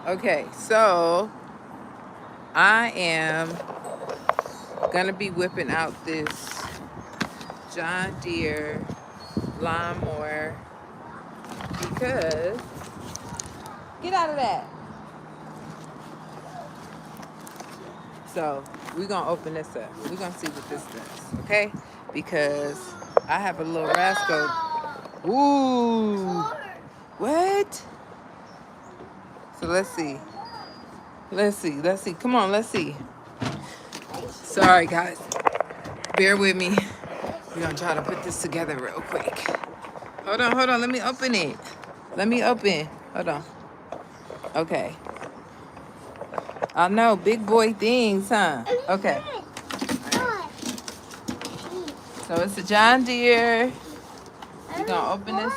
Okay, so I am gonna be whipping out this John Deere lawnmower because get out of that. So we're gonna open this up. We're gonna see what this does, okay? Because I have a little rascal. Ooh, what? So let's see. Let's see. Come on, let's see. Sorry, guys. Bear with me. We're gonna try to put this together real quick. Hold on. Let me open it. Hold on. Okay. I know, big boy things, huh? Okay. So it's a John Deere. We're gonna open this up.